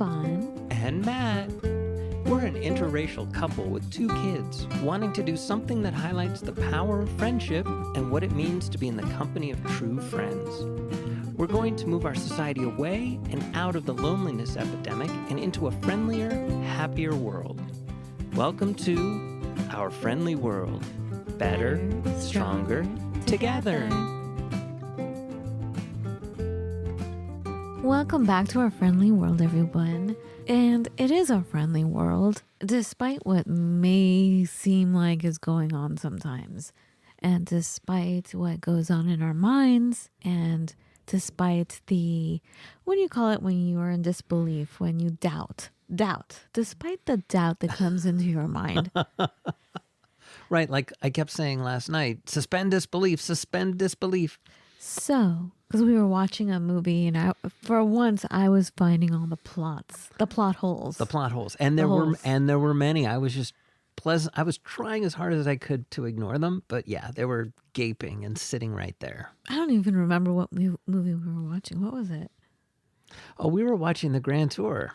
Fawn and Matt. We're an interracial couple with 2 kids wanting to do something that highlights the power of friendship and what it means to be in the company of true friends. We're going to move our society away and out of the loneliness epidemic and into a friendlier, happier world. Welcome to our friendly world. Better, stronger, together. Welcome back to our friendly world, everyone. And it is a friendly world, despite what may seem like is going on sometimes. And despite what goes on in our minds, and despite the, what do you call it when you are in disbelief, when you doubt, despite the doubt that comes into your mind. Right, like I kept saying last night, suspend disbelief. So, because we were watching a movie and for once I was finding all the plot holes. And there were many. I was just I was trying as hard as I could to ignore them, but yeah, they were gaping and sitting right there. I don't even remember what movie we were watching. What was it? Oh, we were watching the Grand Tour.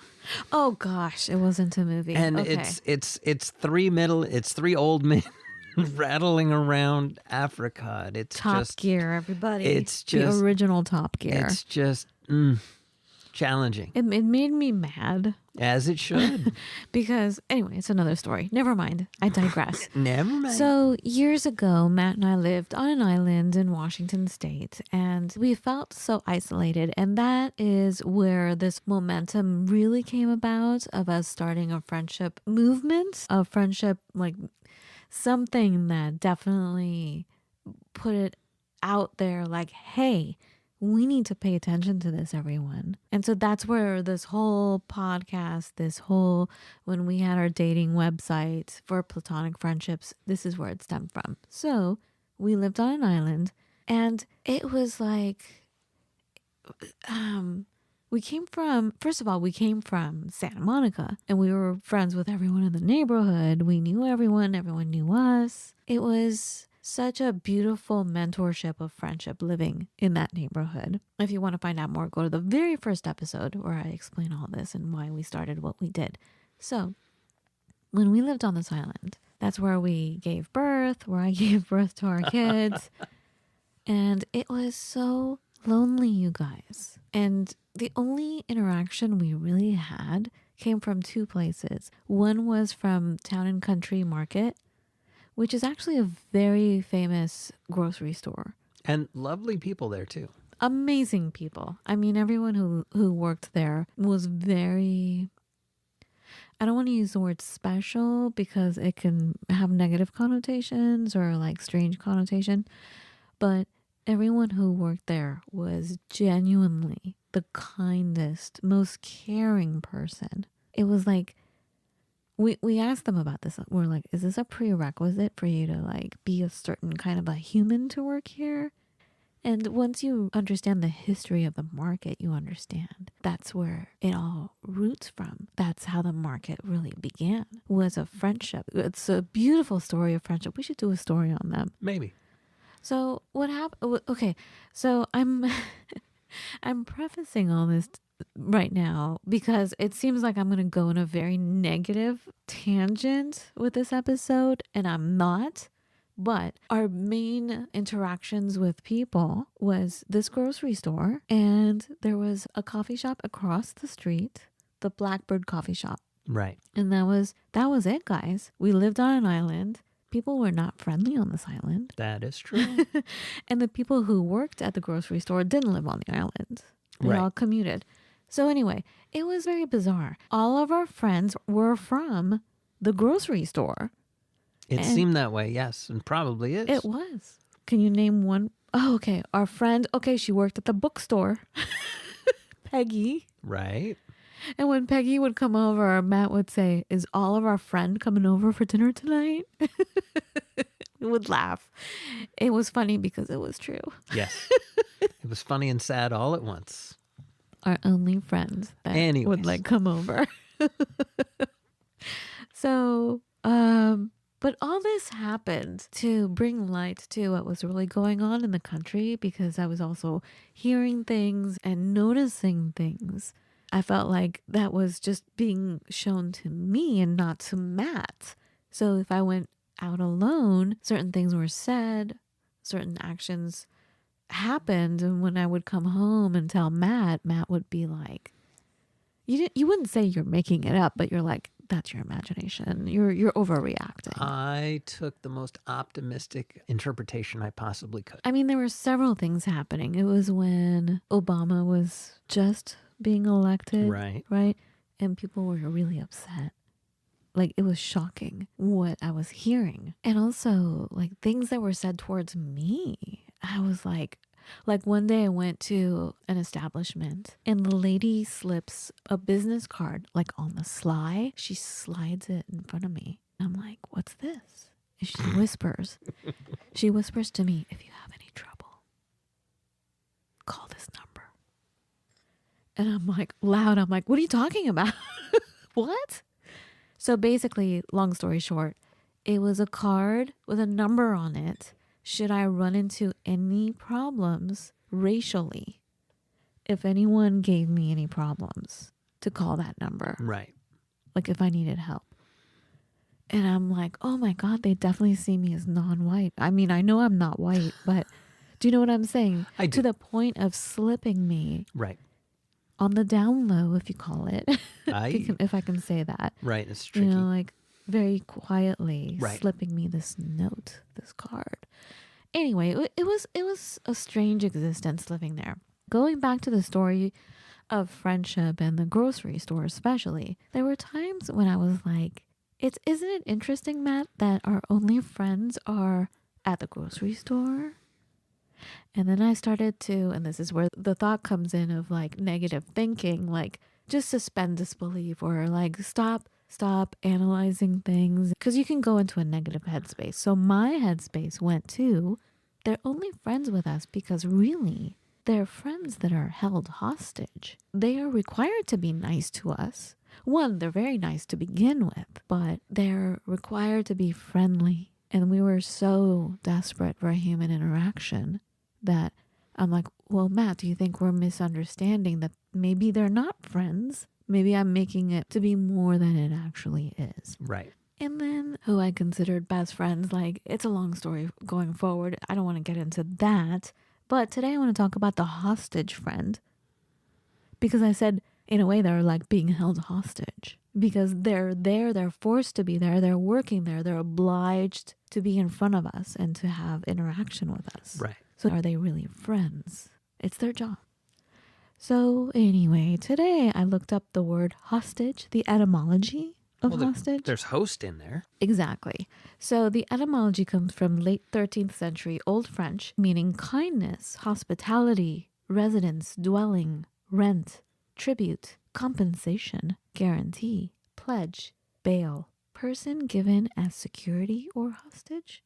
Oh gosh, it wasn't a movie. And okay. it's 3 old men rattling around Africa. It's Top just Gear, everybody. It's just the original Top Gear. It's just challenging. It made me mad. As it should. Because anyway, it's another story. Never mind. I digress. Never mind. So years ago, Matt and I lived on an island in Washington State, and we felt so isolated. And that is where this momentum really came about of us starting a friendship movement, a friendship, like something that definitely put it out there like, hey, we need to pay attention to this, everyone. And so that's where this whole podcast, when we had our dating website for platonic friendships, this is where it stemmed from. So we lived on an island, and it was like, we came from Santa Monica, and we were friends with everyone in the neighborhood. We knew everyone knew us. It was such a beautiful mentorship of friendship living in that neighborhood. If you want to find out more, go to the very first episode where I explain all this and why we started what we did. So when we lived on this island, that's where we gave birth, where I gave birth to our kids. And it was so lonely, you guys. And the only interaction we really had came from 2 places. One was from Town and Country Market, which is actually a very famous grocery store. And lovely people there too. Amazing people. I mean, everyone who worked there was very, I don't want to use the word special because it can have negative connotations or like strange connotation, but everyone who worked there was genuinely the kindest, most caring person. It was like, we asked them about this. We're like, is this a prerequisite for you to like be a certain kind of a human to work here? And once you understand the history of the market, you understand that's where it all roots from. That's how the market really began, was a friendship. It's a beautiful story of friendship. We should do a story on them. Maybe. So what happened? Okay, so I'm prefacing all this right now because it seems like I'm going to go in a very negative tangent with this episode, and I'm not. But our main interactions with people was this grocery store, and there was a coffee shop across the street, the Blackbird Coffee Shop. Right. And that was it, guys. We lived on an island. People were not friendly on this island. That is true. And the people who worked at the grocery store didn't live on the island. They all commuted. So anyway, it was very bizarre. All of our friends were from the grocery store. It seemed that way, yes, and probably is. It was. Can you name one? Oh, okay. Our friend, she worked at the bookstore. Peggy. Right. And when Peggy would come over, Matt would say, is all of our friend coming over for dinner tonight? We would laugh. It was funny because it was true. Yes. It was funny and sad all at once. Our only friends that would like come over. So, but all this happened to bring light to what was really going on in the country, because I was also hearing things and noticing things I felt like that was just being shown to me and not to Matt. So if I went out alone, certain things were said, certain actions happened, and when I would come home and tell Matt, Matt would be like, you wouldn't say you're making it up, but you're like, that's your imagination. You're overreacting. I took the most optimistic interpretation I possibly could. I mean, there were several things happening. It was when Obama was just being elected, right? And people were really upset. Like, it was shocking what I was hearing. And also, like, things that were said towards me. I was like one day I went to an establishment and the lady slips a business card, like on the sly. She slides it in front of me. I'm like, what's this? And she whispers to me, if you have any trouble, call this number. And I'm like, loud, I'm like, what are you talking about? What? So basically, long story short, it was a card with a number on it. Should I run into any problems racially, if anyone gave me any problems, to call that number. Right. Like if I needed help. And I'm like, oh my God, they definitely see me as non-white. I mean, I know I'm not white, but do you know what I'm saying? I do. To the point of slipping me. Right. On the down low, if you call it. If I can say that. Right, it's tricky. You know, like very quietly right. slipping me this note, this card. Anyway, it was a strange existence living there. Going back to the story of friendship and the grocery store especially, there were times when I was like, isn't it interesting, Matt, that our only friends are at the grocery store? And then I started to, and this is where the thought comes in of like negative thinking, like just suspend disbelief or like stop analyzing things, because you can go into a negative headspace. So my headspace went to, they're only friends with us because really they're friends that are held hostage. They are required to be nice to us. One, they're very nice to begin with, but they're required to be friendly. And we were so desperate for a human interaction that I'm like, well, Matt, do you think we're misunderstanding that maybe they're not friends? Maybe I'm making it to be more than it actually is. Right. And then who I considered best friends, like it's a long story going forward. I don't want to get into that. But today I want to talk about the hostage friend. Because I said, in a way, they're like being held hostage. Because they're there, they're forced to be there, they're working there, they're obliged to be in front of us and to have interaction with us. Right. So are they really friends? It's their job. So anyway, today I looked up the word hostage, the etymology of hostage. There's host in there. Exactly. So the etymology comes from late 13th century Old French, meaning kindness, hospitality, residence, dwelling, rent, tribute, compensation, guarantee, pledge, bail, person given as security or hostage.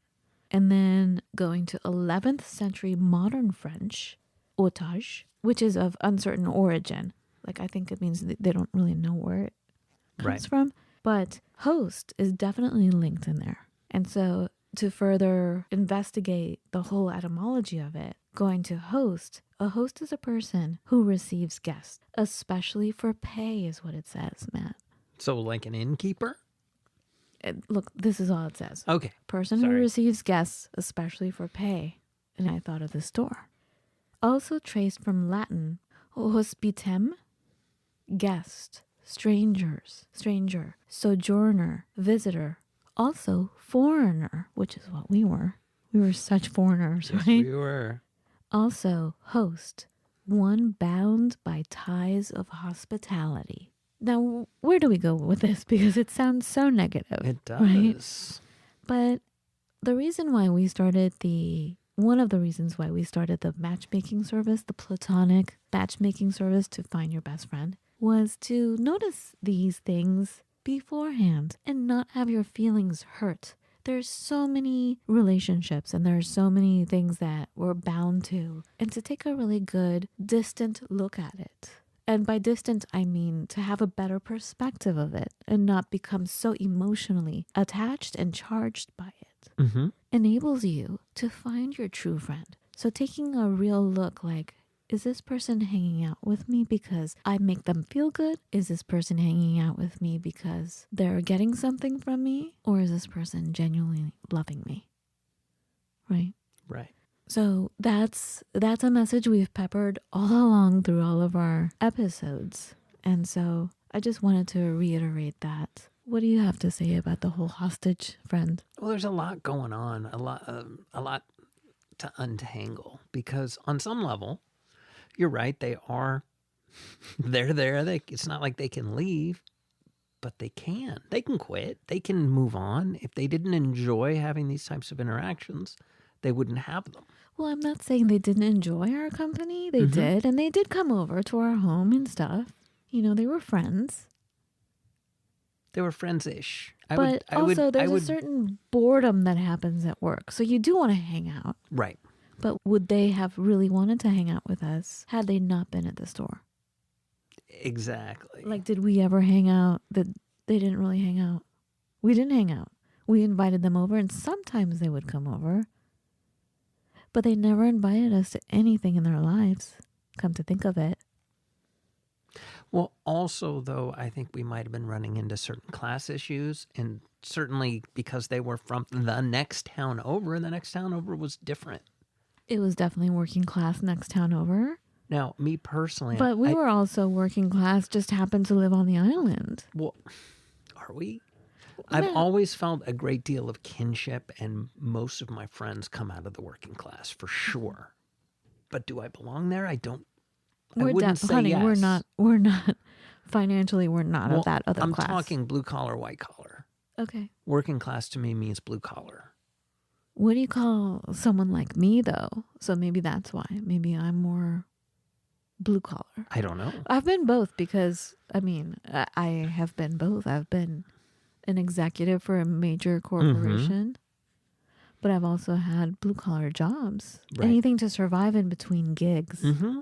And then going to 11th century modern French, otage, which is of uncertain origin. Like I think it means they don't really know where it comes from. But host is definitely linked in there. And so to further investigate the whole etymology of it, going to host, a host is a person who receives guests, especially for pay is what it says, Matt. So like an innkeeper? Look, this is all it says. Okay. Person who receives guests, especially for pay. And I thought of the store. Also traced from Latin, hospitem, guest, strangers, stranger, sojourner, visitor, also foreigner, which is what we were. We were such foreigners, Yes, right? we were. Also host, one bound by ties of hospitality. Now, where do we go with this? Because it sounds so negative. It does. Right? But the reason why we started one of the reasons why we started the matchmaking service, the platonic matchmaking service to find your best friend, was to notice these things beforehand and not have your feelings hurt. There's so many relationships and there's so many things that we're bound to, and to take a really good distant look at it. And by distant, I mean to have a better perspective of it and not become so emotionally attached and charged by it. Enables you to find your true friend. So taking a real look, like, is this person hanging out with me because I make them feel good? Is this person hanging out with me because they're getting something from me? Or is this person genuinely loving me? Right? Right. So that's a message we've peppered all along through all of our episodes. And so I just wanted to reiterate that. What do you have to say about the whole hostage friend? Well, there's a lot going on, a lot to untangle, because on some level, you're right. They're there. It's not like they can leave, but they can. They can quit. They can move on. If they didn't enjoy having these types of interactions, they wouldn't have them. Well, I'm not saying they didn't enjoy our company. They did, and they did come over to our home and stuff. You know, they were friends. They were friends-ish. There's a certain boredom that happens at work. So you do want to hang out. Right. But would they have really wanted to hang out with us had they not been at the store? Exactly. Like, did we ever hang out? That they didn't really hang out. We didn't hang out. We invited them over, and sometimes they would come over. But they never invited us to anything in their lives, come to think of it. Well, also, though, I think we might have been running into certain class issues, and certainly because they were from the next town over, and the next town over was different. It was definitely working class next town over. Now, me personally... But we were also working class, just happened to live on the island. Well, are we? I've always felt a great deal of kinship, and most of my friends come out of the working class, for sure. But do I belong there? I wouldn't say honey, yes. we're not, financially, we're not of that other class. I'm talking blue collar, white collar. Okay. Working class to me means blue collar. What do you call someone like me, though? So maybe that's why. Maybe I'm more blue collar. I don't know. I've been both because, I have been both. I've been an executive for a major corporation, but I've also had blue collar jobs. Right. Anything to survive in between gigs. Mm-hmm.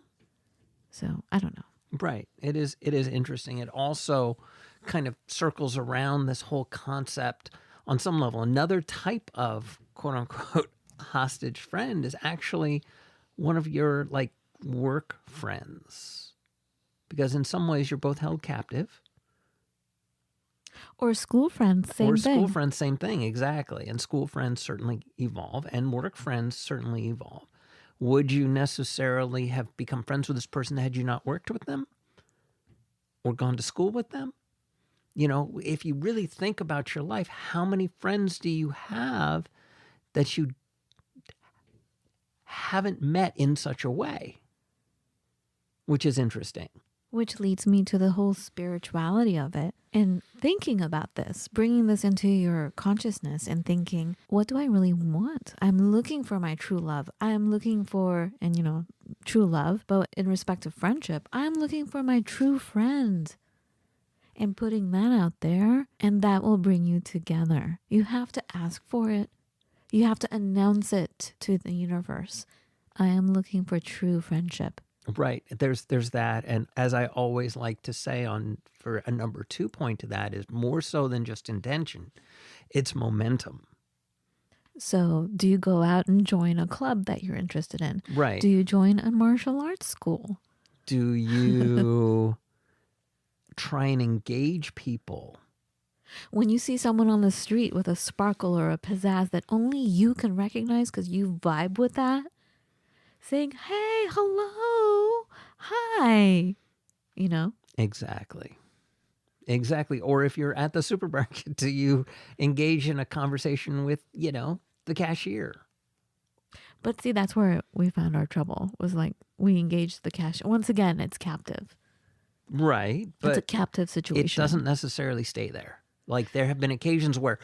So I don't know. Right. It is interesting. It also kind of circles around this whole concept on some level. Another type of quote unquote hostage friend is actually one of your work friends, because in some ways you're both held captive. Or school friends, same thing. School friends, same thing, exactly. And school friends certainly evolve, and work friends certainly evolve. Would you necessarily have become friends with this person had you not worked with them or gone to school with them? You know, if you really think about your life, how many friends do you have that you haven't met in such a way? Which is interesting. Which leads me to the whole spirituality of it. And thinking about this, bringing this into your consciousness and thinking, what do I really want? I'm looking for my true love. I am looking for, true love, but in respect of friendship, I'm looking for my true friend. And putting that out there, and that will bring you together. You have to ask for it. You have to announce it to the universe. I am looking for true friendship. Right. There's that. And as I always like to say for a number 2 point to that is more so than just intention. It's momentum. So do you go out and join a club that you're interested in? Right. Do you join a martial arts school? Do you try and engage people? When you see someone on the street with a sparkle or a pizzazz that only you can recognize because you vibe with that, saying, hey, hello, hi, Exactly. Or if you're at the supermarket, do you engage in a conversation with, the cashier? But see, that's where we found our trouble, was we engaged the cashier. Once again, it's captive. Right. But it's a captive situation. It doesn't necessarily stay there. There have been occasions where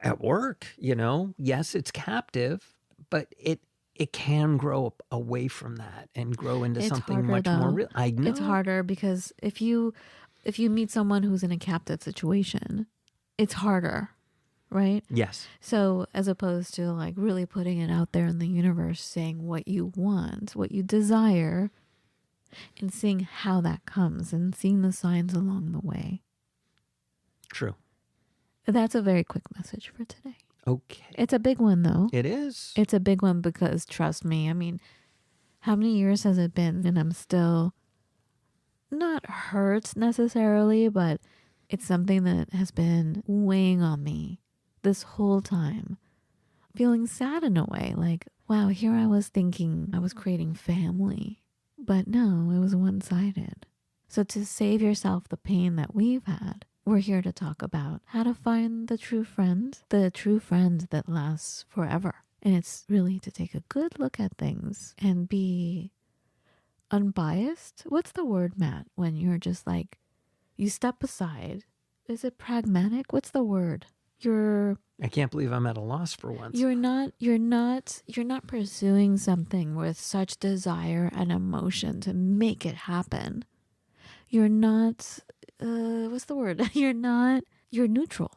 at work, yes, it's captive, but it can grow away from that and grow into something much more real. I know. It's harder because if you meet someone who's in a captive situation, it's harder, right? Yes. So as opposed to really putting it out there in the universe, saying what you want, what you desire, and seeing how that comes and seeing the signs along the way. True. That's a very quick message for today. Okay. It's a big one, though. It is. It's a big one because, trust me, How many years has it been? And I'm still not hurt necessarily, but it's something that has been weighing on me this whole time. Feeling sad in a way, like, wow, here I was thinking I was creating family, but no, it was one-sided. So to save yourself the pain that we've had, we're here to talk about how to find the true friend that lasts forever. And it's really to take a good look at things and be unbiased. What's the word, Matt, when you're just like, you step aside? Is it pragmatic? What's the word? I can't believe I'm at a loss for once. You're not pursuing something with such desire and emotion to make it happen. You're not, what's the word? You're neutral.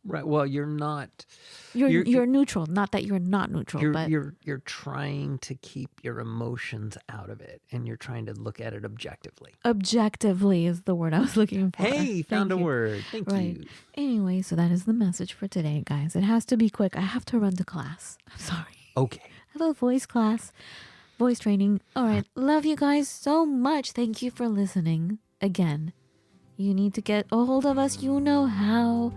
Right. Well, you're not. You're neutral. Not that you're not neutral, but you're trying to keep your emotions out of it, and you're trying to look at it objectively. Objectively is the word I was looking for. Hey, found a word. Thank you. Anyway, so that is the message for today, guys. It has to be quick. I have to run to class. I'm sorry. Okay. I have a voice class, voice training. All right. Love you guys so much. Thank you for listening. Again, you need to get a hold of us. You know how.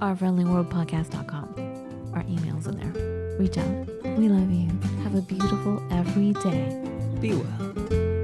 OurFriendlyWorldPodcast.com. Our email's in there. Reach out. We love you. Have a beautiful every day. Be well.